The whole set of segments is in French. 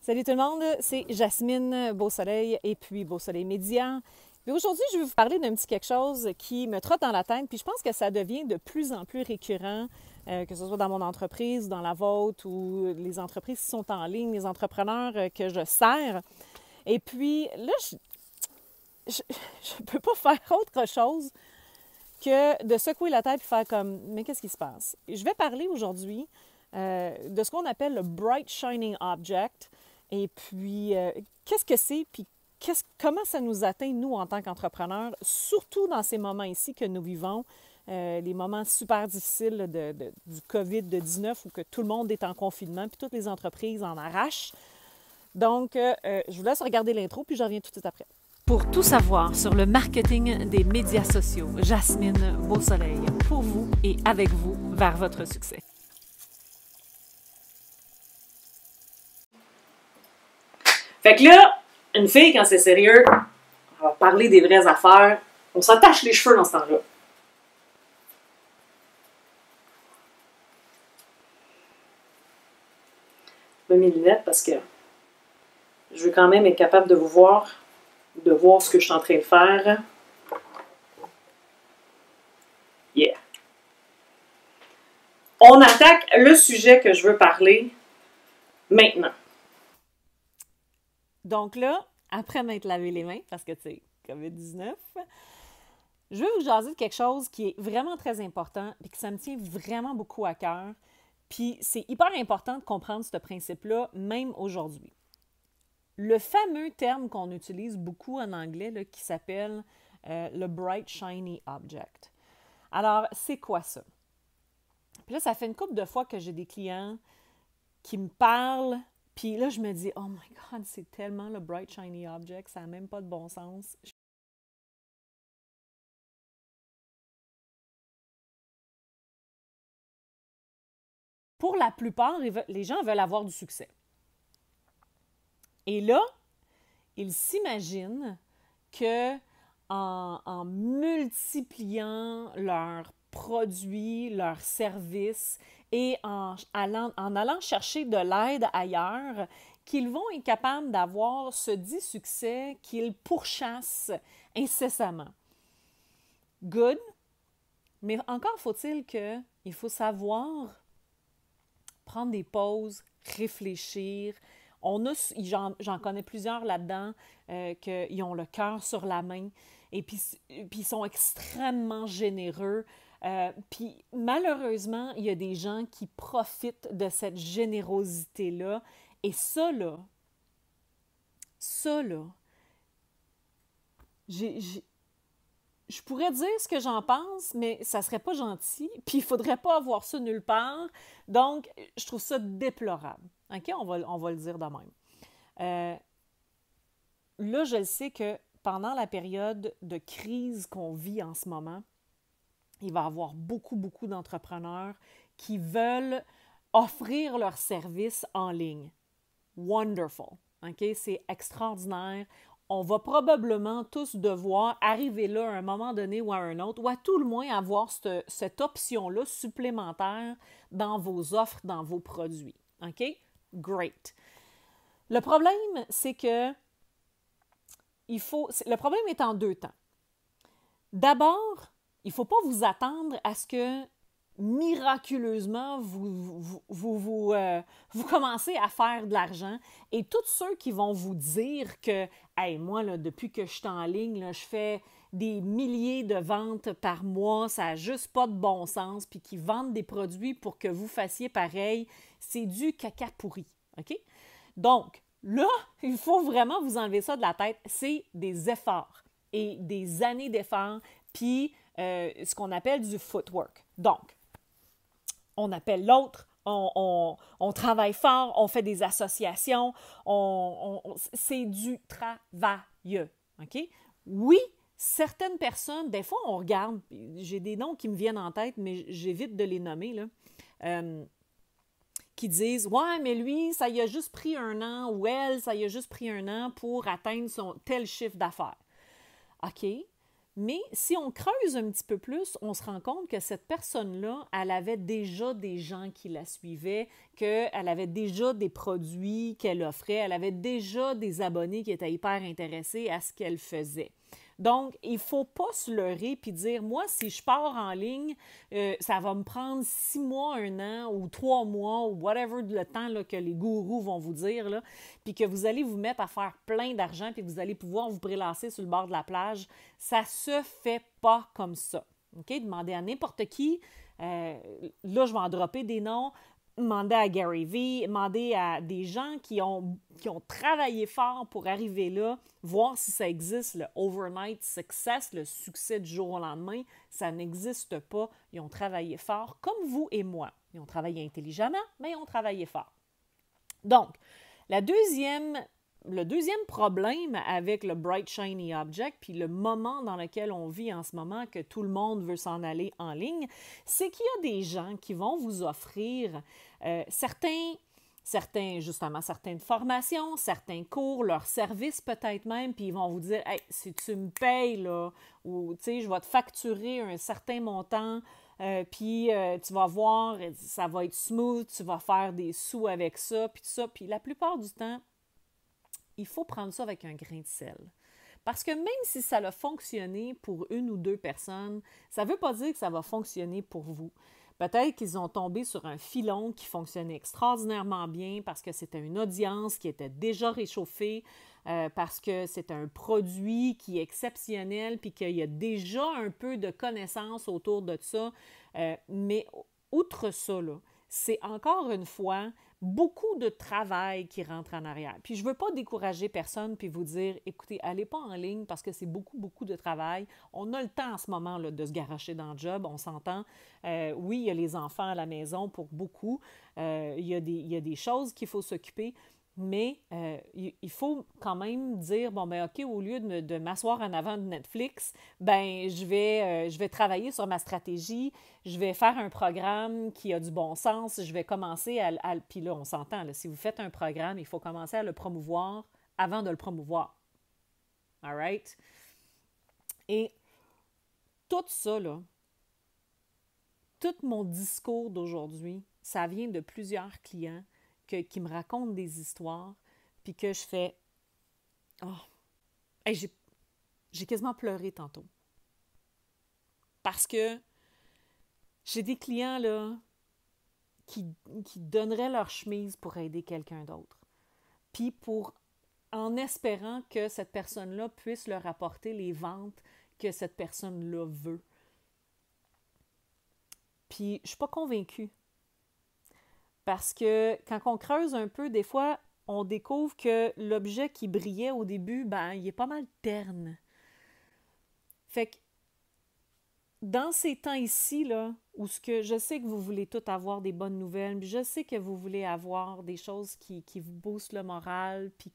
Salut tout le monde, c'est Jasmine Beausoleil et puis Beausoleil Média. Puis aujourd'hui, je vais vous parler d'un petit quelque chose qui me trotte dans la tête, puis je pense que ça devient de plus en plus récurrent, que ce soit dans mon entreprise, dans la vôtre ou les entreprises qui sont en ligne, les entrepreneurs que je sers. Et puis là, je ne peux pas faire autre chose que de secouer la tête et faire comme, mais qu'est-ce qui se passe? Je vais parler aujourd'hui de ce qu'on appelle le Bright Shining Object. Et puis, qu'est-ce que c'est? Puis, comment ça nous atteint, nous, en tant qu'entrepreneurs, surtout dans ces moments ici que nous vivons, les moments super difficiles du COVID-19 où que tout le monde est en confinement, puis toutes les entreprises en arrachent. Donc, je vous laisse regarder l'intro, puis je reviens tout de suite après. Pour tout savoir sur le marketing des médias sociaux, Jasmine Beausoleil, pour vous et avec vous, vers votre succès. Fait que là, une fille, quand c'est sérieux, on va parler des vraies affaires. On s'attache les cheveux dans ce temps-là. Je mets mes lunettes parce que je veux quand même être capable de vous voir, de voir ce que je suis en train de faire. Yeah. On attaque le sujet que je veux parler maintenant. Donc là, après m'être lavé les mains, parce que tu sais, COVID-19, je veux vous jaser de quelque chose qui est vraiment très important et que ça me tient vraiment beaucoup à cœur. Puis c'est hyper important de comprendre ce principe-là, même aujourd'hui. Le fameux terme qu'on utilise beaucoup en anglais, là, qui s'appelle le Bright Shiny Object. Alors, c'est quoi ça? Puis là, ça fait une couple de fois que j'ai des clients qui me parlent. Puis là, je me dis, oh my God, c'est tellement le Bright Shiny Object, ça n'a même pas de bon sens. Pour la plupart, les gens veulent avoir du succès. Et là, ils s'imaginent que en multipliant leurs produits, leurs services et en allant chercher de l'aide ailleurs, qu'ils vont être capables d'avoir ce dit succès qu'ils pourchassent incessamment. Good, mais encore faut-il qu'il faut savoir prendre des pauses, réfléchir. J'en connais plusieurs là-dedans qui ont le cœur sur la main et puis ils sont extrêmement généreux. Puis malheureusement, il y a des gens qui profitent de cette générosité-là. Et ça là, je pourrais dire ce que j'en pense, mais ça serait pas gentil, puis il faudrait pas avoir ça nulle part. Donc, je trouve ça déplorable. OK? On va le dire de même. Là, je le sais que pendant la période de crise qu'on vit en ce moment, il va y avoir beaucoup d'entrepreneurs qui veulent offrir leurs services en ligne. Wonderful. OK? C'est extraordinaire. On va probablement tous devoir arriver là à un moment donné ou à un autre, ou à tout le moins avoir cette option-là supplémentaire dans vos offres, dans vos produits. OK? Great. Le problème, c'est que le problème est en deux temps. D'abord, il ne faut pas vous attendre à ce que miraculeusement, vous commencez à faire de l'argent. Et tous ceux qui vont vous dire que « Hey, moi, là, depuis que je suis en ligne, là, je fais des milliers de ventes par mois, ça n'a juste pas de bon sens, puis qui vendent des produits pour que vous fassiez pareil, c'est du caca pourri. » OK? Donc, là, il faut vraiment vous enlever ça de la tête. C'est des efforts et des années d'efforts, puis ce qu'on appelle du footwork. Donc, on appelle l'autre, on travaille fort, on fait des associations, c'est du travail. OK? Oui, certaines personnes, des fois, on regarde, j'ai des noms qui me viennent en tête, mais j'évite de les nommer, là, qui disent « Ouais, mais lui, ça y a juste pris un an, ou elle, ça y a juste pris un an pour atteindre son tel chiffre d'affaires. » OK, Mais si on creuse un petit peu plus, on se rend compte que cette personne-là, elle avait déjà des gens qui la suivaient, qu'elle avait déjà des produits qu'elle offrait, elle avait déjà des abonnés qui étaient hyper intéressés à ce qu'elle faisait. Donc, il ne faut pas se leurrer puis dire, moi, si je pars en ligne, ça va me prendre 6 mois, 1 an ou 3 mois ou whatever le temps là, que les gourous vont vous dire, là, puis que vous allez vous mettre à faire plein d'argent puis que vous allez pouvoir vous prélasser sur le bord de la plage. Ça se fait pas comme ça. OK? Demandez à n'importe qui. Là, je vais en dropper des noms. Demandez à Gary Vee, demandez à des gens qui ont travaillé fort pour arriver là, voir si ça existe, le overnight success, le succès du jour au lendemain. Ça n'existe pas. Ils ont travaillé fort, comme vous et moi. Ils ont travaillé intelligemment, mais ils ont travaillé fort. Donc, le deuxième problème avec le Bright Shiny Object, puis le moment dans lequel on vit en ce moment, que tout le monde veut s'en aller en ligne, c'est qu'il y a des gens qui vont vous offrir certaines formations, certains cours, leurs services peut-être même, puis ils vont vous dire, hey, si tu me payes, là, ou tu sais, je vais te facturer un certain montant, puis tu vas voir, ça va être smooth, tu vas faire des sous avec ça, puis tout ça. Puis la plupart du temps, il faut prendre ça avec un grain de sel. Parce que même si ça a fonctionné pour 1 ou 2 personnes, ça ne veut pas dire que ça va fonctionner pour vous. Peut-être qu'ils ont tombé sur un filon qui fonctionnait extraordinairement bien parce que c'était une audience qui était déjà réchauffée, parce que c'est un produit qui est exceptionnel, puis qu'il y a déjà un peu de connaissances autour de ça. Mais outre ça, là, c'est encore une fois beaucoup de travail qui rentre en arrière. Puis je ne veux pas décourager personne puis vous dire, écoutez, allez pas en ligne parce que c'est beaucoup, beaucoup de travail. On a le temps en ce moment là, de se garocher dans le job, on s'entend. Oui, il y a les enfants à la maison pour beaucoup. Il y a des choses qu'il faut s'occuper. Mais il faut quand même dire, bon, ben OK, au lieu de m'asseoir en avant de Netflix, ben je vais travailler sur ma stratégie, je vais faire un programme qui a du bon sens, je vais commencer puis là, on s'entend, là, si vous faites un programme, il faut commencer à le promouvoir avant de le promouvoir. All right? Et tout ça, là, tout mon discours d'aujourd'hui, ça vient de plusieurs clients qui me racontent des histoires, puis que je fais « Oh, hey, j'ai quasiment pleuré tantôt. » Parce que j'ai des clients, là, qui donneraient leur chemise pour aider quelqu'un d'autre. Puis en espérant que cette personne-là puisse leur apporter les ventes que cette personne-là veut. Puis je suis pas convaincue. Parce que quand on creuse un peu, des fois, on découvre que l'objet qui brillait au début, ben, il est pas mal terne. Fait que dans ces temps ici, là, où je sais que vous voulez tout avoir des bonnes nouvelles, puis je sais que vous voulez avoir des choses qui vous boostent le moral, puis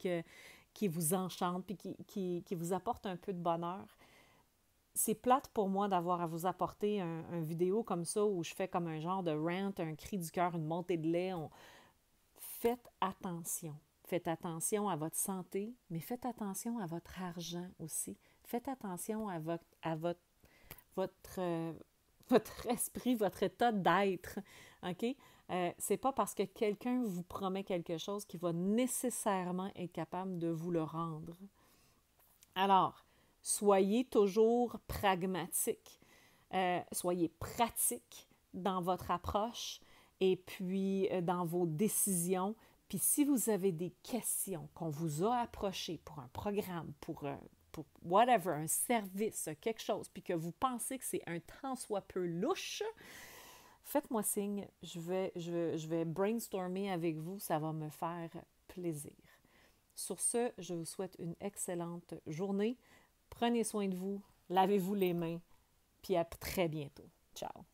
qui vous enchantent, puis qui vous apportent un peu de bonheur, c'est plate pour moi d'avoir à vous apporter un vidéo comme ça où je fais comme un genre de rant, un cri du cœur, une montée de lait. Faites attention. Faites attention à votre santé, mais faites attention à votre argent aussi. Faites attention à votre esprit, votre état d'être. OK? C'est pas parce que quelqu'un vous promet quelque chose qu'il va nécessairement être capable de vous le rendre. Alors, soyez toujours pragmatique, soyez pratique dans votre approche et puis dans vos décisions. Puis si vous avez des questions qu'on vous a approchées pour un programme, pour whatever, un service, quelque chose, puis que vous pensez que c'est un tant soit peu louche, faites-moi signe, je vais brainstormer avec vous, ça va me faire plaisir. Sur ce, je vous souhaite une excellente journée. Prenez soin de vous, lavez-vous les mains, puis à très bientôt. Ciao!